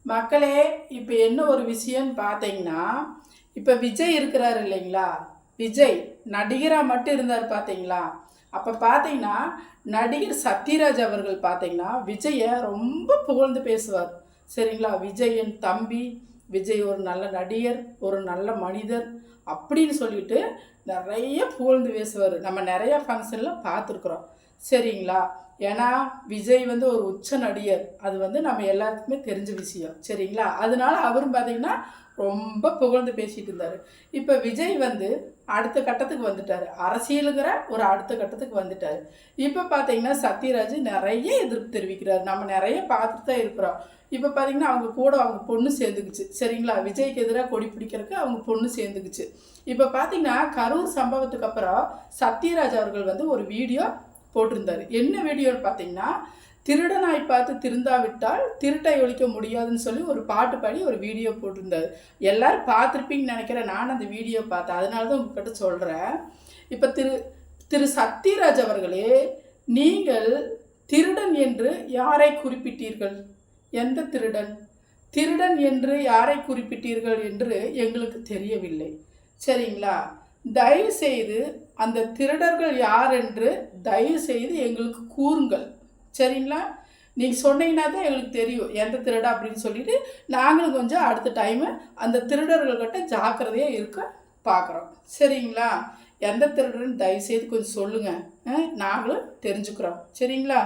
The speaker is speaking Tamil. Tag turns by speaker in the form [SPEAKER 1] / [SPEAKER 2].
[SPEAKER 1] மக்களே, இப்போ என்ன ஒரு விஷயம்னு பார்த்தீங்கன்னா, இப்போ விஜய் இருக்கிறாரு இல்லைங்களா? விஜய் நடிகராக மட்டும் இருந்தார் பார்த்தீங்களா? அப்போ பார்த்தீங்கன்னா, நடிகர் சத்யராஜ் அவர்கள் பார்த்தீங்கன்னா, விஜயை ரொம்ப புகழ்ந்து பேசுவார். சரிங்களா? விஜய் என் தம்பி, விஜய் ஒரு நல்ல நடிகர், ஒரு நல்ல மனிதர் அப்படின்னு சொல்லிட்டு நிறைய புகழ்ந்து பேசுவார். நம்ம நிறைய ஃபங்க்ஷனில் பார்த்துருக்குறோம். சரிங்களா? ஏன்னா விஜய் வந்து ஒரு உச்ச நடிகர். அது வந்து நம்ம எல்லாத்துக்குமே தெரிஞ்ச விஷயம். சரிங்களா? அதனால அவரும் பார்த்தீங்கன்னா ரொம்ப புகழ்ந்து பேசிட்டு இருந்தார். இப்போ விஜய் வந்து அடுத்த கட்டத்துக்கு வந்துட்டார். அரசியலுங்கிற ஒரு அடுத்த கட்டத்துக்கு வந்துட்டார். இப்போ பார்த்தீங்கன்னா சத்யராஜ் நிறைய எதிர்ப்பு தெரிவிக்கிறார். நம்ம நிறைய பார்த்துட்டு தான் இருக்கிறோம். இப்போ பார்த்தீங்கன்னா அவங்க கூட அவங்க பொண்ணு சேர்ந்துக்குச்சு. சரிங்களா? விஜய்க்கு எதிராக கொடி பிடிக்கிறதுக்கு அவங்க பொண்ணு சேர்ந்துக்குச்சு. இப்போ பார்த்தீங்கன்னா கரூர் சம்பவத்துக்கு அப்புறம் சத்யராஜ் அவர்கள் வந்து ஒரு வீடியோ போட்டிருந்தார். என்ன வீடியோன்னு பார்த்தீங்கன்னா, திருடனாய் பார்த்து திருந்தாவிட்டால் திருட்டை ஒழிக்க முடியாதுன்னு சொல்லி ஒரு பாட்டு பாடி ஒரு வீடியோ போட்டிருந்தார். எல்லாரும் பார்த்துருப்பீங்கன்னு நினைக்கிறேன். நான் அந்த வீடியோ பார்த்தேன். அதனால தான் உங்ககிட்ட சொல்கிறேன். இப்போ திரு சத்யராஜ் அவர்களே, நீங்கள் திருடன் என்று யாரை குறிப்பிட்டீர்கள்? எந்த திருடன்? திருடன் என்று யாரை குறிப்பிட்டீர்கள் என்று எங்களுக்கு தெரியவில்லை. சரிங்களா? தயவு செய்து அந்த திருடர்கள் யார் என்று தயவு செய்து எங்களுக்கு கூறுங்கள். சரிங்களா? நீங்கள் சொன்னீங்கன்னா தான் எங்களுக்கு தெரியும் எந்த திருடா அப்படின்னு சொல்லிட்டு நாங்களும் கொஞ்சம் அடுத்த டைமு அந்த திருடர்கள்கிட்ட ஜாக்கிரதையாக இருக்க பார்க்குறோம். சரிங்களா? எந்த திருடன்னு தயவு செய்து கொஞ்சம் சொல்லுங்கள். நாங்களும் தெரிஞ்சுக்கிறோம். சரிங்களா?